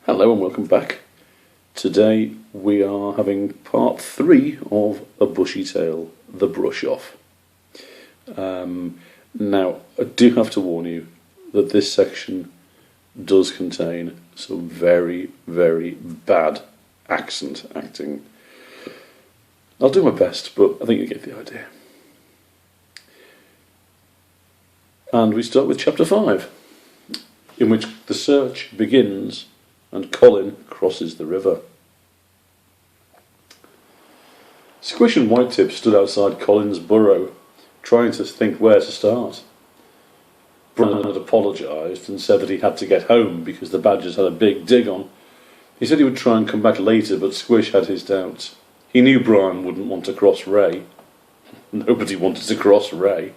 Hello and welcome back. Today we are having part 3 of A Bushy Tale, The Brush Off. Now, I do have to warn you that this section does contain some very, very bad accent acting. I'll do my best, but I think you get the idea. And we start with chapter 5, in which the search begins and Colin crosses the river. Squish and Whitetip stood outside Colin's burrow, trying to think where to start. Brian had apologised and said that he had to get home because the badgers had a big dig on. He said he would try and come back later, but Squish had his doubts. He knew Brian wouldn't want to cross Ray. Nobody wanted to cross Ray.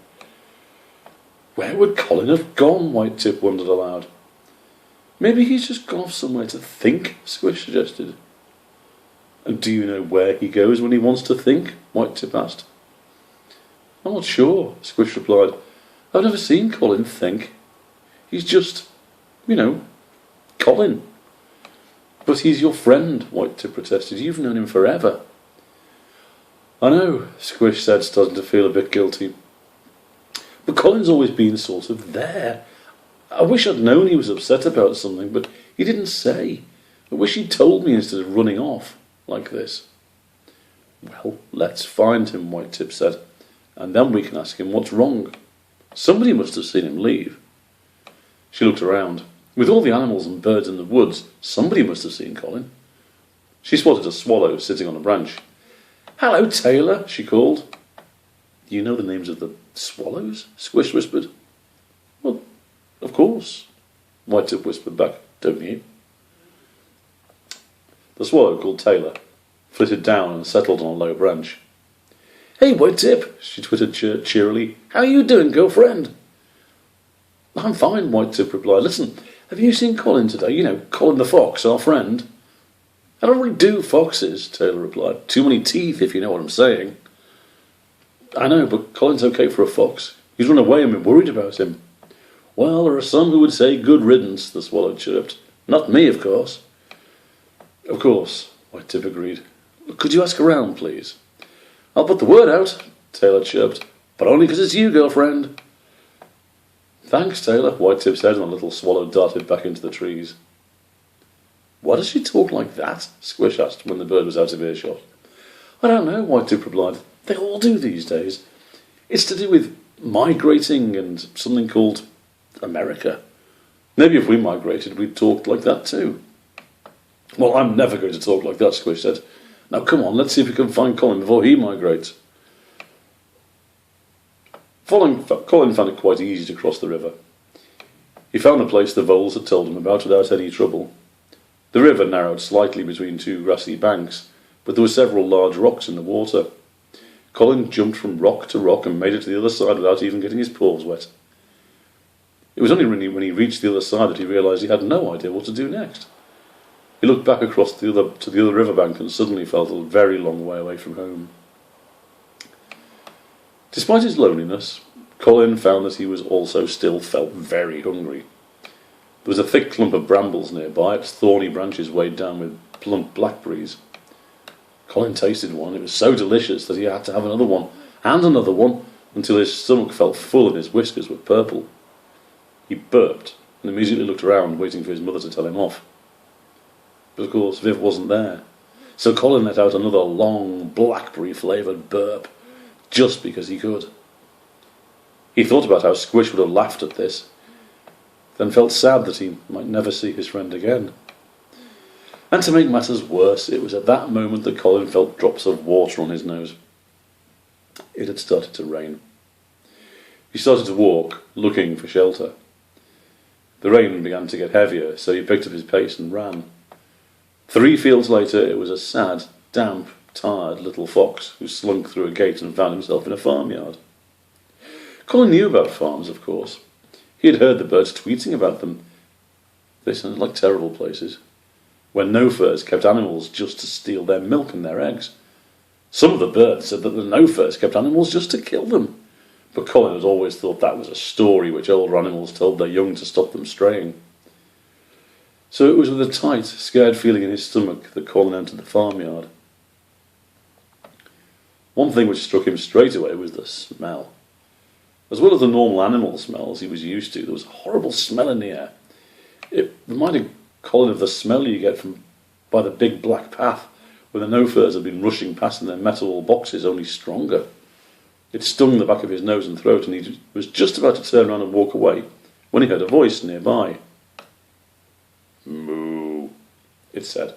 Where would Colin have gone? Whitetip wondered aloud. Maybe he's just gone off somewhere to think, Squish suggested. And do you know where he goes when he wants to think? Whitetip asked. I'm not sure, Squish replied. I've never seen Colin think. He's just, Colin. But he's your friend, Whitetip protested. You've known him forever. I know, Squish said, starting to feel a bit guilty. But Colin's always been sort of there. I wish I'd known he was upset about something, but he didn't say. I wish he'd told me instead of running off like this. Well, let's find him, Whitetip said, and then we can ask him what's wrong. Somebody must have seen him leave. She looked around. With all the animals and birds in the woods, somebody must have seen Colin. She spotted a swallow sitting on a branch. Hello, Taylor, she called. Do you know the names of the swallows? Squish whispered. Well, of course, Whitetip whispered back, don't you? The swallow, called Taylor, flitted down and settled on a low branch. Hey, Whitetip, she twittered cheerily. How are you doing, girlfriend? I'm fine, Whitetip replied. Listen, have you seen Colin today? Colin the fox, our friend. I don't really do foxes, Taylor replied. Too many teeth, if you know what I'm saying. I know, but Colin's okay for a fox. He's run away and we're worried about him. Well, there are some who would say good riddance, the swallow chirped. Not me, of course. Of course, Whitetip agreed. Could you ask around, please? I'll put the word out, Taylor chirped, but only because it's you, girlfriend. Thanks, Taylor, Whitetip said, and the little swallow darted back into the trees. Why does she talk like that? Squish asked when the bird was out of earshot. I don't know, Whitetip replied. They all do these days. It's to do with migrating and something called America. Maybe if we migrated, we'd talk like that too. Well, I'm never going to talk like that, Squish said. Now come on, let's see if we can find Colin before he migrates. Colin found it quite easy to cross the river. He found a place the voles had told him about without any trouble. The river narrowed slightly between two grassy banks, but there were several large rocks in the water. Colin jumped from rock to rock and made it to the other side without even getting his paws wet. It was only when he reached the other side that he realised he had no idea what to do next. He looked back across to the other riverbank and suddenly felt a very long way away from home. Despite his loneliness, Colin found that he was also still felt very hungry. There was a thick clump of brambles nearby, its thorny branches weighed down with plump blackberries. Colin tasted one. It was so delicious that he had to have another one, and another one, until his stomach felt full and his whiskers were purple. He burped and immediately looked around, waiting for his mother to tell him off. But of course, Viv wasn't there. So Colin let out another long, blackberry-flavoured burp, just because he could. He thought about how Squish would have laughed at this, then felt sad that he might never see his friend again. And to make matters worse, it was at that moment that Colin felt drops of water on his nose. It had started to rain. He started to walk, looking for shelter. The rain began to get heavier, so he picked up his pace and ran. 3 fields later, it was a sad, damp, tired little fox who slunk through a gate and found himself in a farmyard. Colin knew about farms, of course. He had heard the birds tweeting about them. They sounded like terrible places, where no-furs kept animals just to steal their milk and their eggs. Some of the birds said that the no-furs kept animals just to kill them. But Colin had always thought that was a story which older animals told their young to stop them straying. So it was with a tight, scared feeling in his stomach that Colin entered the farmyard. One thing which struck him straight away was the smell. As well as the normal animal smells he was used to, there was a horrible smell in the air. It reminded Colin of the smell you get from by the big black path when the no-furs had been rushing past in their metal boxes, only stronger. It stung the back of his nose and throat, and he was just about to turn around and walk away when he heard a voice nearby. "Moo," it said.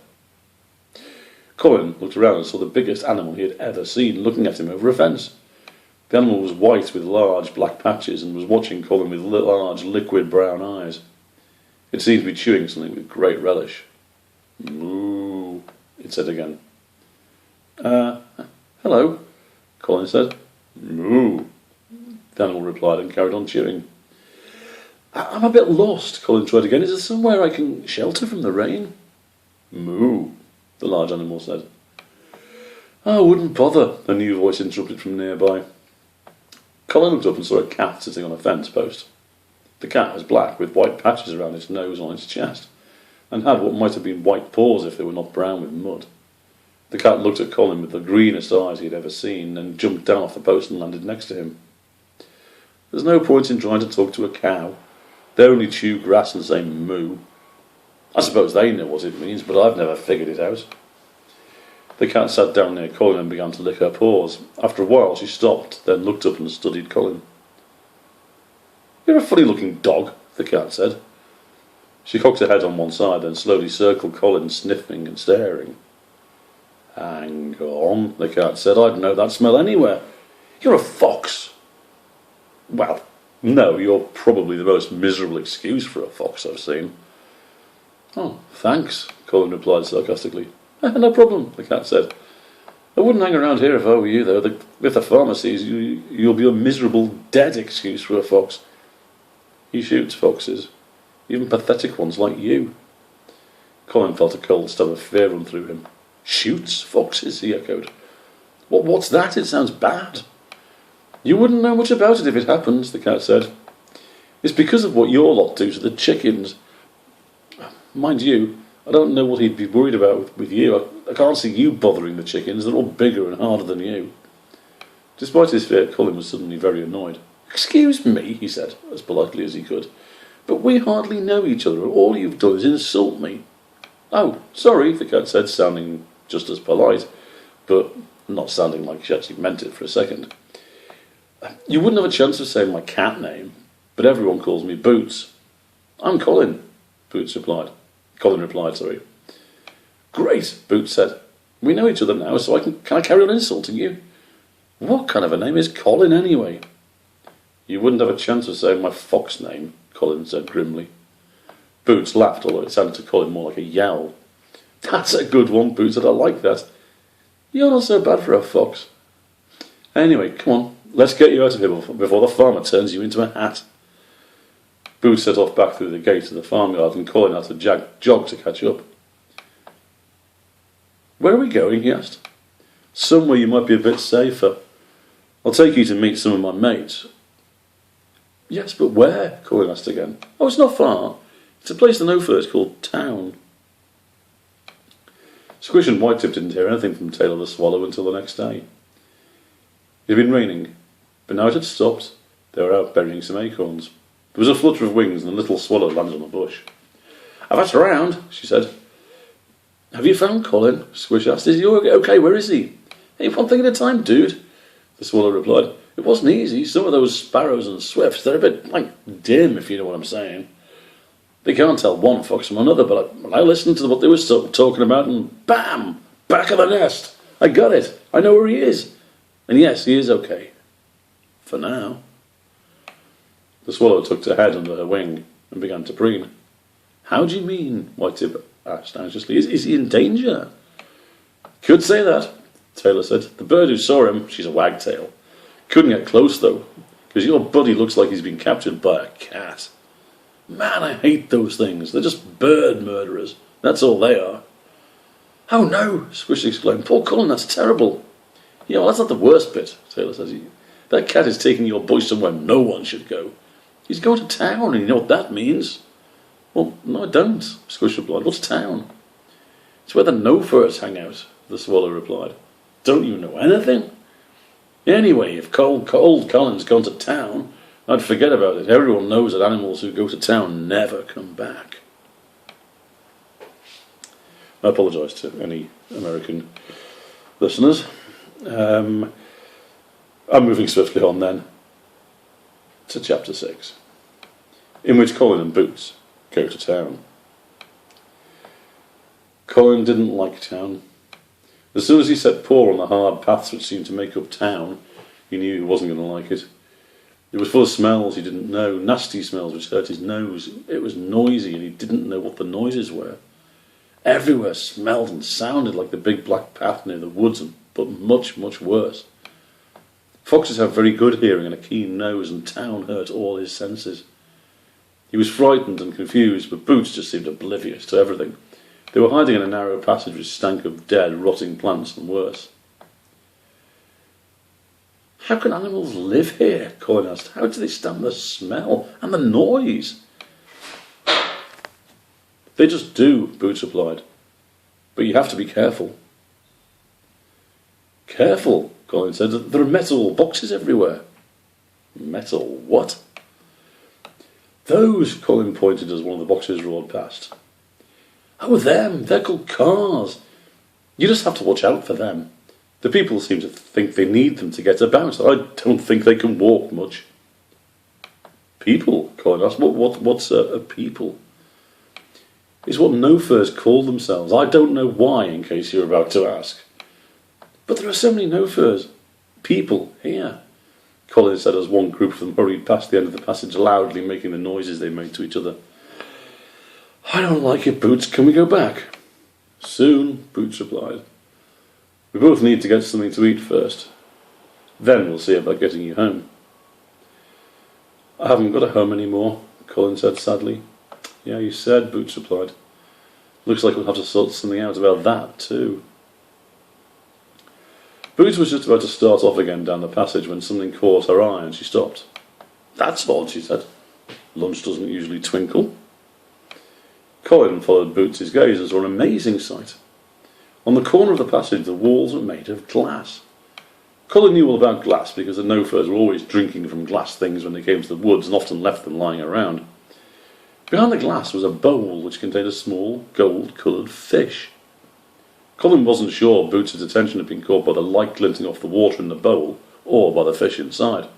Colin looked around and saw the biggest animal he had ever seen looking at him over a fence. The animal was white with large black patches and was watching Colin with large liquid brown eyes. It seemed to be chewing something with great relish. "Moo," it said again. Hello," Colin said. "Moo," the animal replied and carried on chewing. "I'm a bit lost," Colin tried again. "Is there somewhere I can shelter from the rain?" "Moo," the large animal said. "I wouldn't bother," a new voice interrupted from nearby. Colin looked up and saw a cat sitting on a fence post. The cat was black, with white patches around its nose and on its chest, and had what might have been white paws if they were not brown with mud. The cat looked at Colin with the greenest eyes he had ever seen, and jumped down off the post and landed next to him. There's no point in trying to talk to a cow. They only chew grass and say moo. I suppose they know what it means, but I've never figured it out. The cat sat down near Colin and began to lick her paws. After a while she stopped, then looked up and studied Colin. "You're a funny-looking dog," the cat said. She cocked her head on one side, then slowly circled Colin, sniffing and staring. "Hang on," the cat said. "I'd know that smell anywhere. You're a fox." "Well, no, you're probably the most miserable excuse for a fox I've seen." "Oh, thanks," Colin replied sarcastically. "No problem," the cat said. "I wouldn't hang around here if I were you, though. If the farmer sees you, you'll be a miserable, dead excuse for a fox. He shoots foxes, even pathetic ones like you." Colin felt a cold stab of fear run through him. "Shoots foxes?" he echoed. What's that? It sounds bad." "You wouldn't know much about it if it happens," the cat said. "It's because of what your lot do to the chickens. Mind you, I don't know what he'd be worried about with you. I can't see you bothering the chickens. They're all bigger and harder than you." Despite his fear, Colin was suddenly very annoyed. "Excuse me," he said, as politely as he could, "but we hardly know each other, and all you've done is insult me." "Oh, sorry," the cat said, sounding just as polite, but not sounding like she actually meant it for a second. "You wouldn't have a chance of saying my cat name, but everyone calls me Boots." "I'm Colin," Colin replied, sorry. "Great," Boots said. "We know each other now, so can I carry on insulting you?" "What kind of a name is Colin, anyway?" "You wouldn't have a chance of saying my fox name," Colin said grimly. Boots laughed, although it sounded to Colin more like a yowl. "That's a good one," Boots said. "I like that. You're not so bad for a fox. Anyway, come on, let's get you out of here before the farmer turns you into a hat." Boots set off back through the gate to the farmyard, and Colin had to jog to catch up. "Where are we going?" he asked. "Somewhere you might be a bit safer. I'll take you to meet some of my mates." "Yes, but where?" Colin asked again. "Oh, it's not far. It's a place the no-furs called Town." Squish and Whitetip didn't hear anything from Tailor the Swallow until the next day. It had been raining, but now it had stopped. They were out burying some acorns. There was a flutter of wings, and a little swallow landed on a bush. "I've asked around," she said. "Have you found Colin?" Squish asked. "Is he okay? Where is he?" "Hey, one thing at a time, dude," the swallow replied. "It wasn't easy. Some of those sparrows and swifts, they're a bit, dim, if you know what I'm saying. They can't tell one fox from another, but I listened to what they were talking about, and bam! Back of the nest! I got it! I know where he is! And yes, he is okay. For now." The swallow tucked her head under her wing and began to preen. "How do you mean?" Whitetip asked anxiously. Is he in danger?" "Could say that," Tailor said. "The bird who saw him, she's a wagtail. Couldn't get close, though, because your buddy looks like he's been captured by a cat. Man, I hate those things. They're just bird murderers. That's all they are." "Oh no," Squish exclaimed. "Poor Colin, that's terrible." "Yeah, well, that's not the worst bit," Tailor said. "That cat is taking your boy somewhere no one should go. He's going to town, and you know what that means." Well, no I don't, Squish replied. What's town? It's where the no-furs hang out, the Swallow replied. Don't you know anything? Anyway, if old Colin's gone to town, I'd forget about it. Everyone knows that animals who go to town never come back. I apologise to any American listeners. I'm moving swiftly on then to chapter 6, in which Colin and Boots go to town. Colin didn't like town. As soon as he set paw on the hard paths which seemed to make up town, he knew he wasn't going to like it. It was full of smells he didn't know, nasty smells which hurt his nose. It was noisy and he didn't know what the noises were. Everywhere smelled and sounded like the big black path near the woods, but much, much worse. Foxes have very good hearing and a keen nose, and town hurt all his senses. He was frightened and confused, but Boots just seemed oblivious to everything. They were hiding in a narrow passage which stank of dead, rotting plants and worse. How can animals live here? Colin asked. How do they stand the smell and the noise? They just do, Boots replied. But you have to be careful. Careful, Colin said. There are metal boxes everywhere. Metal what? Those, Colin pointed as one of the boxes roared past. Oh, them. They're called cars. You just have to watch out for them. The people seem to think they need them to get about. I don't think they can walk much. People, Colin asked. What's a people? It's what no-furs call themselves. I don't know why, in case you're about to ask. But there are so many no-furs. People here, Colin said as one group of them hurried past the end of the passage, loudly making the noises they made to each other. I don't like it, Boots. Can we go back? Soon, Boots replied. We both need to get something to eat first. Then we'll see about getting you home. I haven't got a home anymore, Colin said sadly. Yeah, you said, Boots replied. Looks like we'll have to sort something out about that too. Boots was just about to start off again down the passage when something caught her eye and she stopped. That's odd, she said. Lunch doesn't usually twinkle. Colin followed Boots's gaze and saw an amazing sight. On the corner of the passage, the walls were made of glass. Colin knew all about glass because the no-furs were always drinking from glass things when they came to the woods and often left them lying around. Behind the glass was a bowl which contained a small, gold-coloured fish. Colin wasn't sure Boots' attention had been caught by the light glinting off the water in the bowl or by the fish inside.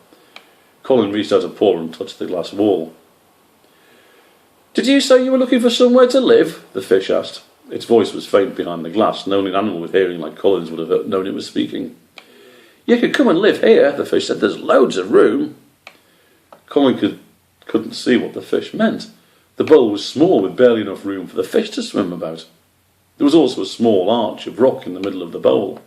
Colin reached out a paw and touched the glass wall. Did you say you were looking for somewhere to live? The fish asked. Its voice was faint behind the glass, and only an animal with hearing like Colin's would have known it was speaking. You could come and live here, the fish said. There's loads of room. Colin couldn't see what the fish meant. The bowl was small, with barely enough room for the fish to swim about. There was also a small arch of rock in the middle of the bowl.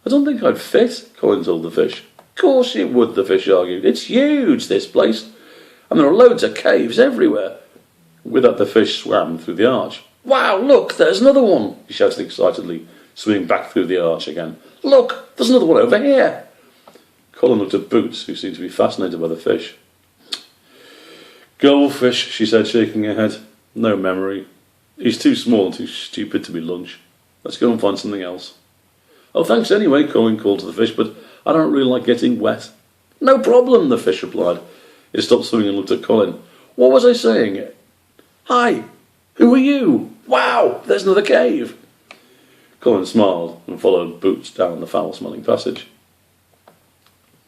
I don't think I'd fit, Colin told the fish. Of course it would, the fish argued. It's huge, this place, and there are loads of caves everywhere. With that, the fish swam through the arch. Wow, look, there's another one, he shouted excitedly, swimming back through the arch again. Look, there's another one over here. Colin looked at Boots, who seemed to be fascinated by the fish. Goldfish, she said, shaking her head. No memory. He's too small and too stupid to be lunch. Let's go and find something else. Oh, thanks anyway, Colin called to the fish, but I don't really like getting wet. No problem, the fish replied. It stopped swimming and looked at Colin. What was I saying? Hi, who are you? Wow, there's another cave. Colin smiled and followed Boots down the foul-smelling passage.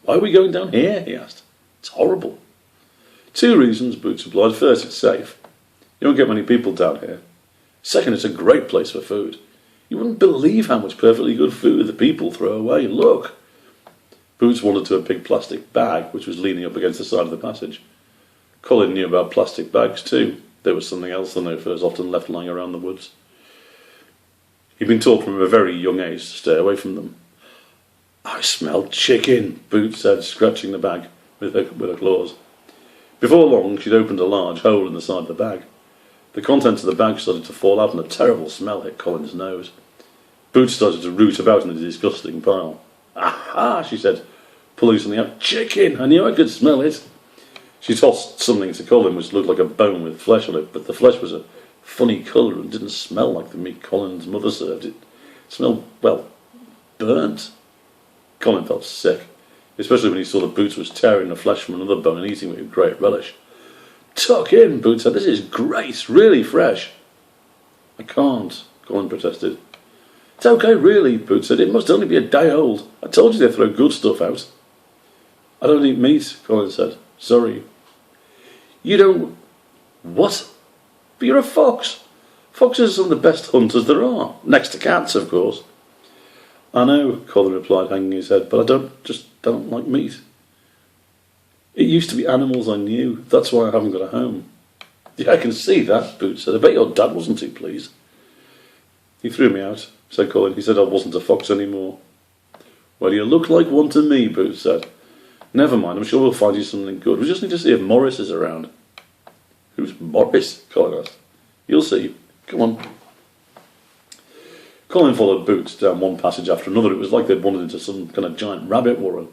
Why are we going down here? He asked. It's horrible. 2 reasons, Boots replied. First, it's safe. You won't get many people down here. Second, it's a great place for food. You wouldn't believe how much perfectly good food the people throw away. Look. Boots wandered to a big plastic bag which was leaning up against the side of the passage. Colin knew about plastic bags too. There was something else the no-furs often left lying around the woods. He'd been taught from a very young age to stay away from them. I smell chicken, Boots said, scratching the bag with her claws. Before long, she'd opened a large hole in the side of the bag. The contents of the bag started to fall out and a terrible smell hit Colin's nose. Boots started to root about in a disgusting pile. Aha, she said, pulling something out. Chicken! I knew I could smell it. She tossed something to Colin which looked like a bone with flesh on it, but the flesh was a funny colour and didn't smell like the meat Colin's mother served. It smelled, well, burnt. Colin felt sick, especially when he saw that Boots was tearing the flesh from another bone and eating it with great relish. "Tuck in," Boots said. "This is great, really fresh." "I can't," Colin protested. "It's okay, really," Boots said. "It must only be a day old. I told you they throw good stuff out." "I don't eat meat," Colin said. "Sorry." "You don't... what? But you're a fox. Foxes are some of the best hunters there are. Next to cats, of course." "I know," Colin replied, hanging his head, "but I just don't like meat. It used to be animals I knew. That's why I haven't got a home." "Yeah, I can see that," Boots said. "I bet your dad wasn't too pleased." "He threw me out," said Colin. "He said I wasn't a fox anymore." "Well, you look like one to me," Boots said. "Never mind, I'm sure we'll find you something good. We just need to see if Morris is around." "Who's Morris?" Colin asked. "You'll see. Come on." Colin followed Boots down one passage after another. It was like they'd wandered into some kind of giant rabbit warren.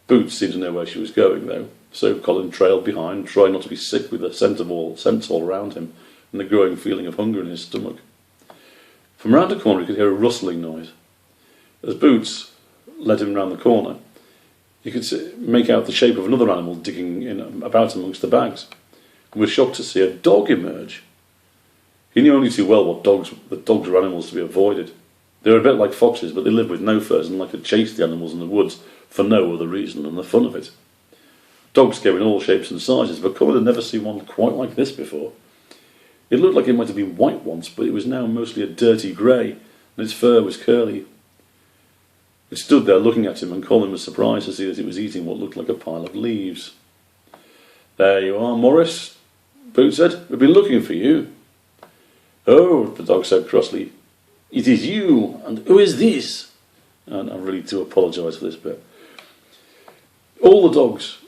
Boots seemed to know where she was going, though, so Colin trailed behind, trying not to be sick with the scents all around him and the growing feeling of hunger in his stomach. From round a corner he could hear a rustling noise. As Boots led him round the corner, you could make out the shape of another animal digging about amongst the bags, and was shocked to see a dog emerge. He knew only too well that dogs were animals to be avoided. They were a bit like foxes, but they lived with no furs and liked to chase the animals in the woods for no other reason than the fun of it. Dogs came in all shapes and sizes, but Colin had never seen one quite like this before. It looked like it might have been white once, but it was now mostly a dirty grey, and its fur was curly. It stood there looking at him, and Colin was surprised to see that it was eating what looked like a pile of leaves. "There you are, Morris," Boots said. "We've been looking for you." "Oh," the dog said crossly. "It is you, and who is this?" And I really do apologise for this bit. All the dogs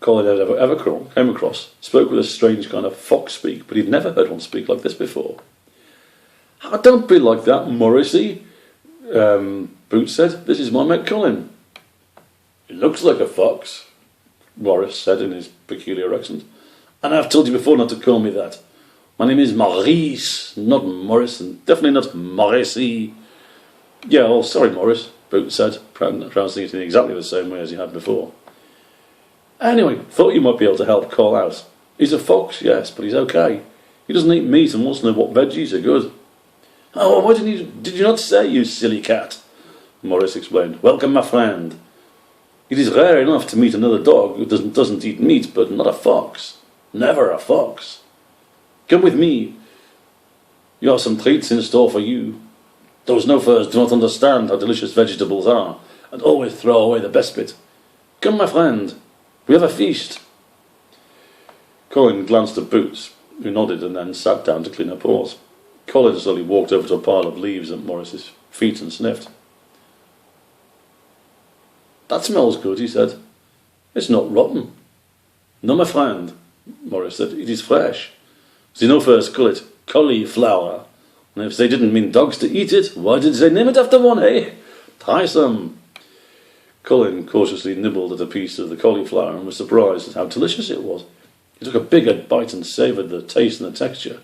Colin had ever came across spoke with a strange kind of fox speak, but he'd never heard one speak like this before. "Oh, don't be like that, Morrissey," Boots said. "This is my mate Colin." "He looks like a fox," Morris said in his peculiar accent. "And I've told you before not to call me that. My name is Maurice, not Morris, and definitely not Morrissey." "Yeah, oh, sorry, Morris," Boots said, pronouncing it in exactly the same way as he had before. "Anyway, thought you might be able to help Cole out. He's a fox, yes, but he's okay. He doesn't eat meat and wants to know what veggies are good." "Oh, why did you not say, you silly cat?" Morris explained. "Welcome, my friend. It is rare enough to meet another dog who doesn't eat meat, but not a fox. Never a fox. Come with me. You have some treats in store for you. Those no-furs do not understand how delicious vegetables are, and always throw away the best bit. Come, my friend. We have a feast." Colin glanced at Boots, who nodded and then sat down to clean her paws. Colin slowly walked over to a pile of leaves at Morris's feet and sniffed. "That smells good," he said. "It's not rotten." "No, my friend," Morris said. "It is fresh. The no-furs call it cauliflower. And if they didn't mean dogs to eat it, why did they name it after one, eh? Try some." Colin cautiously nibbled at a piece of the cauliflower and was surprised at how delicious it was. He took a bigger bite and savoured the taste and the texture.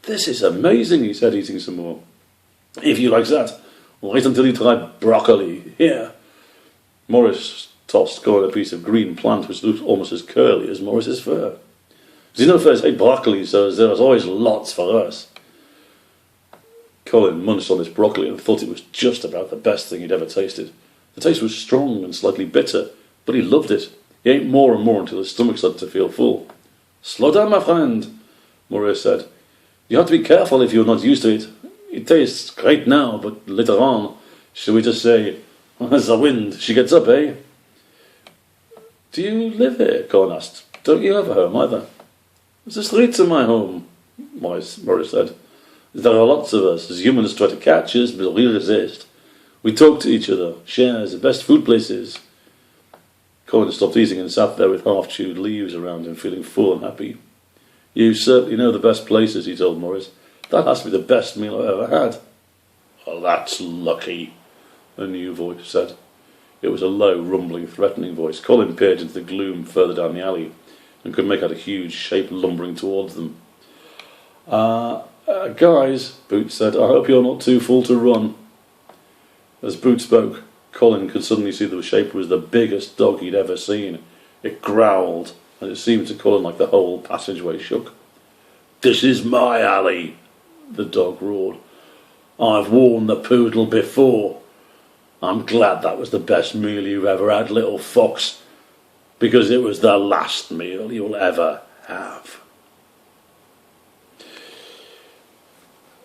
"This is amazing," he said, eating some more. "If you like that, wait until you try broccoli. Here." Morris tossed Colin a piece of green plant which looked almost as curly as Morris's fur. "The no-furs hate broccoli, so there's always lots for us." Colin munched on this broccoli and thought it was just about the best thing he'd ever tasted. The taste was strong and slightly bitter, but he loved it. He ate more and more until his stomach started to feel full. "Slow down, my friend," Morris said. "You have to be careful if you're not used to it. It tastes great now, but later on, shall we just say, as the wind, she gets up, eh?" "Do you live here?" Colin asked. "Don't you have a home either?" "The streets are my home," Morris said. "There are lots of us. As humans try to catch us, but we resist. We talk to each other, share the best food places." Colin stopped eating and sat there with half-chewed leaves around him, feeling full and happy. "You certainly know the best places," he told Morris. "That has to be the best meal I've ever had." "Well, that's lucky," a new voice said. It was a low, rumbling, threatening voice. Colin peered into the gloom further down the alley. and could make out a huge shape lumbering towards them. Guys, Boots said, I hope you're not too full to run. As Boots spoke, Colin could suddenly see the shape was the biggest dog he'd ever seen. It growled, and it seemed to Colin like the whole passageway shook. This is my alley, the dog roared. I've warned the poodle before. I'm glad that was the best meal you've ever had, little fox, because it was the last meal you'll ever have.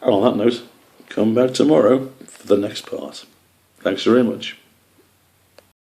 And on that note, come back tomorrow for the next part. Thanks very much.